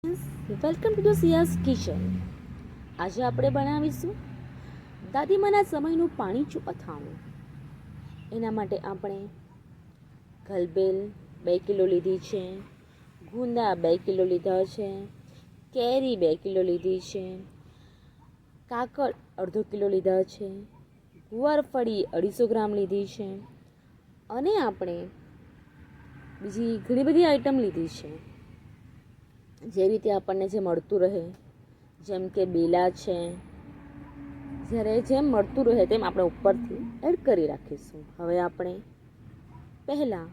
Welcome to સિયાસ kitchen. આજે આપણે બનાવીશું દાદીમાના સમયનું પાણીચું અથાણું. એના માટે આપણે ગલબેલ 2 કિલો લીધી છે, ગુંદા 2 કિલો લીધા છે, કેરી 2 કિલો લીધી છે, કાકડ અડધો કિલો લીધા છે, ગુવારફળી 250 ગ્રામ લીધી છે અને આપણે બીજી ઘણી બધી આઈટમ લીધી છે. જે રીતે આપણને જે મળતું રહે, જેમ કે બેલા છે, જ્યારે જેમ મળતું રહે તેમ આપણે ઉપરથી એડ કરી રાખીશું. હવે આપણે પહેલાં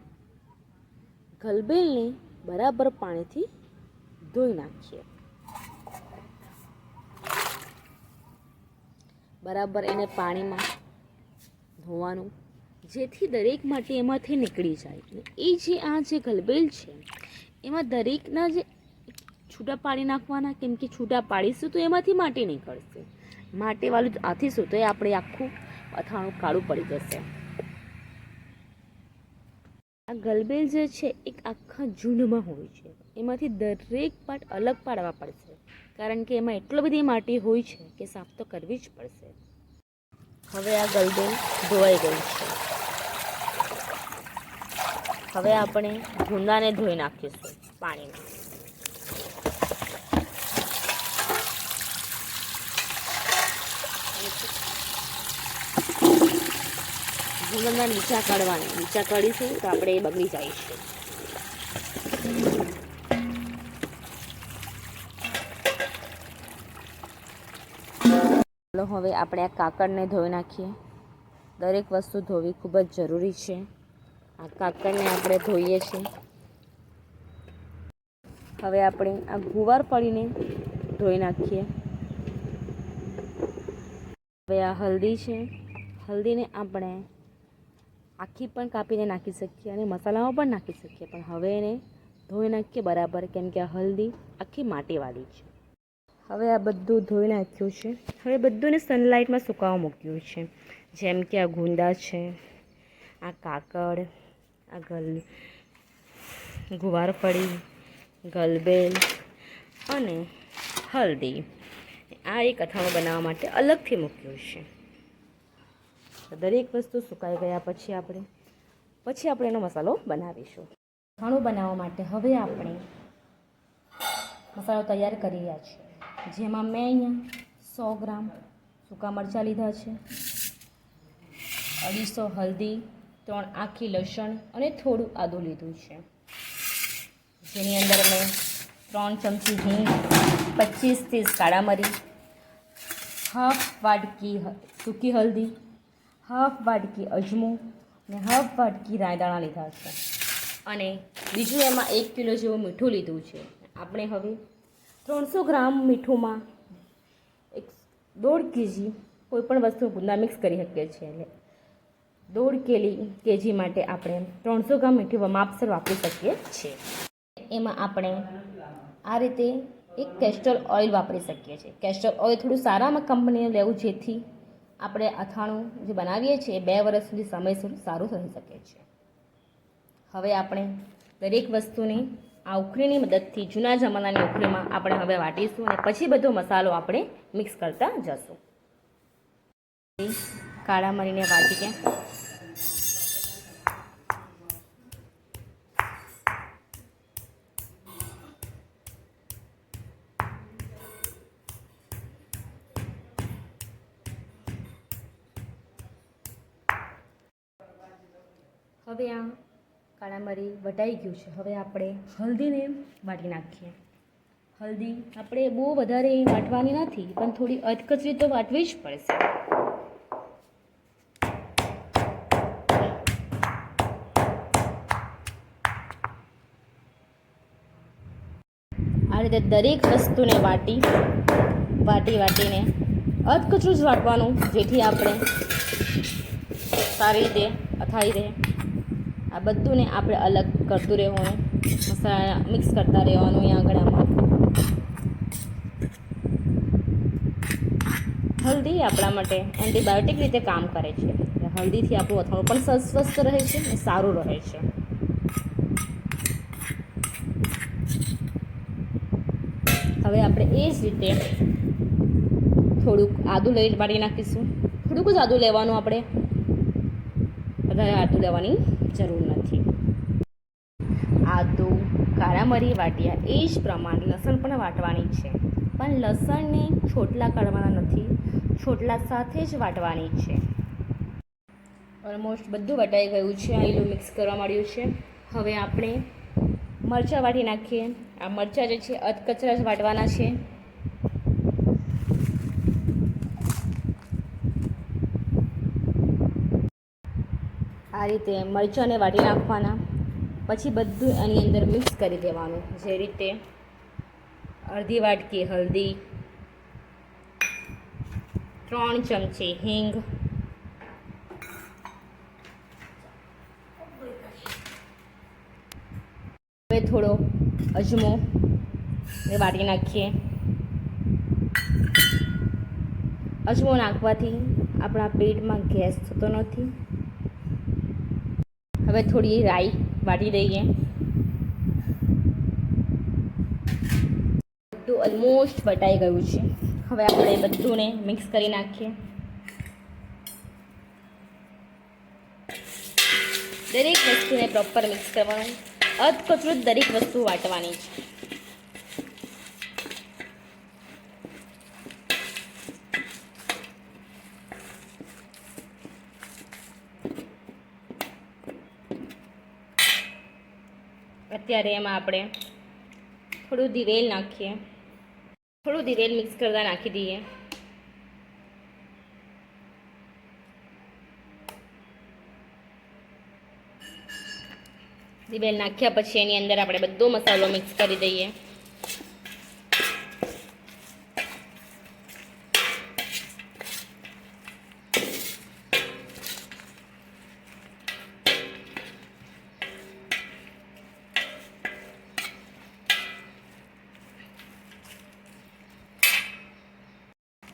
ગલબેલને બરાબર પાણીથી ધોઈ નાખીએ. બરાબર એને પાણીમાં ધોવાનું, જેથી દરેક માટી એમાંથી નીકળી જાય. એ જે આ જે ગલબેલ છે એમાં દરેકના જે છૂટા પાડી નાખવાના, કેમ કે છૂટા પાડીશું તો એમાંથી માટી નીકળશે. માટીવાળું જ આથીશું તો એ આપણે આખું અથાણું કાળું પડી જશે. આ ગલબેલ જે છે એક આખા ઝૂંડમાં હોય છે, એમાંથી દરેક પાર્ટ અલગ પાડવા પડશે, કારણ કે એમાં એટલી બધી માટી હોય છે કે સાફ તો કરવી જ પડશે. હવે આ ગલબેલ ધોવાઈ ગઈ છે. હવે આપણે ગુંદાને ધોઈ નાખીશું પાણીમાં. ગુંદાના નીચા કાઢવાના, નીચા કાઢીશું તો આપણે એ બગડી જાય છે. ચાલો હવે આપણે આ કાકડને ધોઈ નાખીએ. દરેક વસ્તુ ધોવી ખૂબ જ જરૂરી છે. આ કાકડને આપણે ધોઈએ છીએ. હવે આપણે આ ગુવારફળીને ધોઈ નાખીએ. હવે આ હલ્દી છે, હલ્દીને આપણે આખી પણ કાપીને નાખી શકીએ અને મસાલામાં પણ નાખી શકીએ, પણ હવે એને ધોઈ નાખીએ બરાબર, કેમ કે આ હલ્દી આખી માટીવાળી છે. હવે આ બધું ધોઈ નાખ્યું છે. હવે બધુંને સનલાઇટમાં સુકાવવા મૂક્યું છે, જેમ કે આ ગુંદા છે, આ કાકડ, આ ગુવારફળી, ગલબેલ અને હલ્દી. આ એક અથાણું બનાવવા માટે અલગથી મૂક્યું છે. દરેક વસ્તુ સુકાઈ ગયા પછી આપણે એનો મસાલો બનાવીશું. અથાણું બનાવવા માટે હવે આપણે મસાલો તૈયાર કરી રહ્યા છીએ, જેમાં મેં અહીંયા 100 ગ્રામ સૂકા મરચાં લીધા છે, 250 હલ્દી, 3 આખી લસણ અને થોડું આદું લીધું છે, જેની અંદર મેં 3 ચમચી હિંગ, 25 કાળા મરી, હાફ વાટકી સૂકી હલ્દી, હાફ વાટકી અજમો અને હાફ વાટકી રાયદાણા લીધા છે. અને બીજું એમાં 1 કિલો જેવું મીઠું લીધું છે. આપણે હવે 300 ગ્રામ મીઠુંમાં 1.5 કેજી કોઈપણ વસ્તુ ગુંદા મિક્સ કરી શકીએ છીએ. એટલે 1.5 કેજી માટે આપણે 300 ગ્રામ મીઠું માપસર વાપરી શકીએ છીએ. એમાં આપણે આ રીતે એક કેસ્ટર ઓઇલ વાપરી શકીએ છીએ. કેસ્ટર ઓઇલ થોડું સારામાં કંપનીનું લેવું, જેથી આપણે અથાણું જે બનાવીએ છીએ 2 વર્ષ સુધી સમય સુધી સારું રહી શકે છે. હવે આપણે દરેક વસ્તુની આ ઉખળીની મદદથી, જૂના જમાનાની ઉખળીમાં આપણે હવે વાટીશું અને પછી બધો મસાલો આપણે મિક્સ કરતા જશું. કાળા મરીને વાટીએ. હવે આ કાળા મરી વટાઈ ગયું છે. હવે આપણે હલ્દીને વાટી નાખીએ. હલ્દી આપણે બહુ વધારે વાટવાની નથી, પણ થોડી અધકચરી તો વાટવી જ પડશે. આ રીતે દરેક વસ્તુને વાટીને અધકચરું જ વાટવાનું, જેથી આપણે સારી રીતે અથાઈ રહે. આ બધુંને આપણે અલગ કરતું રહેવાનું, મસાલા મિક્સ કરતા રહેવાનું. અહીંયા આગળ આમાં હલ્દી આપણા માટે એન્ટીબાયોટિક રીતે કામ કરે છે. હલ્દીથી આપણું અથાણું પણ સ્વસ્થ રહે છે અને સારું રહે છે. હવે આપણે એ જ રીતે થોડુંક આદું લઈ વાટી નાખીશું. થોડુંક જ આદું લેવાનું, આપણે વધારે આદું લેવાની જરૂર નથી. આદું, કાળા મરી વાટ્યા એ જ પ્રમાણે લસણ પણ વાટવાની છે, પણ લસણને છોટલા કાઢવાના નથી, છોટલા સાથે જ વાટવાની છે. ઓલમોસ્ટ બધું વટાઈ ગયું છે, આ લીલું મિક્સ કરવા માંડ્યું છે. હવે આપણે મરચાં વાટી નાખીએ. આ મરચાં જે છે અધકચરા જ વાટવાના છે. આ રીતે મરચાંને વાટી નાખવાના, પછી બધું એની અંદર મિક્સ કરી દેવાનું. જે રીતે અડધી વાટકી હળદી, 3 ચમચી હિંગ, હવે થોડો અજમો એ વાટી નાખીએ. અજમો નાખવાથી આપણા પેટમાં ગેસ થતો નથી. હવે થોડી રાઈ વાટી દઈએ. બધું ઓલમોસ્ટ વટાઈ ગયું છે. હવે આપણે બધુંને મિક્સ કરી નાખીએ. દરેક વસ્તુને પ્રોપર મિક્સ કરવાનું. અધકચરું દરેક વસ્તુ વાટવાની છે. અત્યારે એમાં આપણે થોડું દિવેલ નાખીએ. થોડું દિવેલ મિક્સ કરતા નાખી દઈએ. દિવેલ નાખ્યા પછી એની અંદર આપણે બધો મસાલો મિક્સ કરી દઈએ.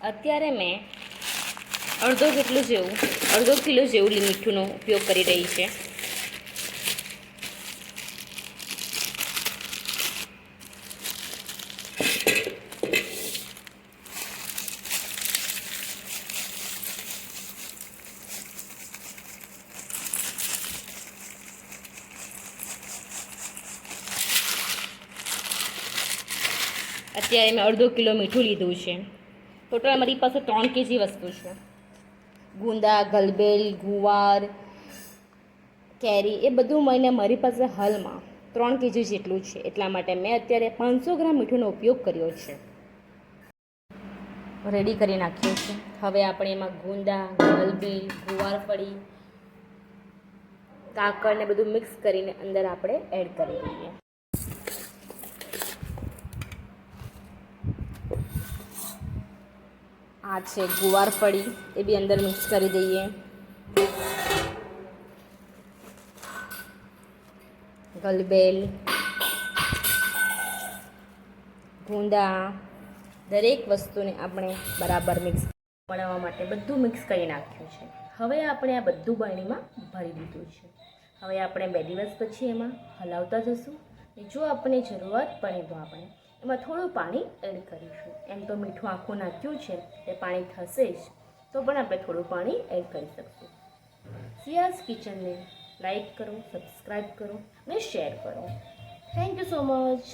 અત્યારે મેં અડધો કિલો જેવું મીઠુંનો ઉપયોગ કરી રહી છે. અત્યારે મેં અડધો કિલો મીઠું લીધું છે. ટોટલ મારી પાસે 3 kg વસ્તુ છે. ગુંદા, ગલબેલ, ગુવાર, કેરી એ બધું મળીને મારી પાસે હાલમાં 3 kg જેટલું છે. એટલા માટે મેં અત્યારે 500 ગ્રામ મીઠુંનો ઉપયોગ કર્યો છે. રેડી કરી નાખ્યો છે. હવે આપણે એમાં ગુંદા, ગલબેલ, ગુવારફળી, કાકળ ને બધું મિક્સ કરીને અંદર આપણે એડ કરી દઈએ. આ છે ગુવારફળી, એ બી અંદર મિક્સ કરી દઈએ. ગલબેલ, ગુંદા, દરેક વસ્તુને આપણે બરાબર મિક્સ બનાવવા માટે બધું મિક્સ કરી નાખ્યું છે. હવે આપણે આ બધું બરણીમાં ભરી દીધું છે. હવે આપણે 2 દિવસ પછી એમાં હલાવતા જશું. જો આપણને જરૂરત પડે તો આપણે એમાં થોડું પાણી એડ કરીશું. એમ તો મીઠું આખું નાખ્યું છે તે પાણી થશે જ, તો પણ આપણે થોડું પાણી એડ કરી શકશું. સિયાઝ કિચનને લાઈક કરો, સબસ્ક્રાઈબ કરો અને શેર કરો. Thank you so much.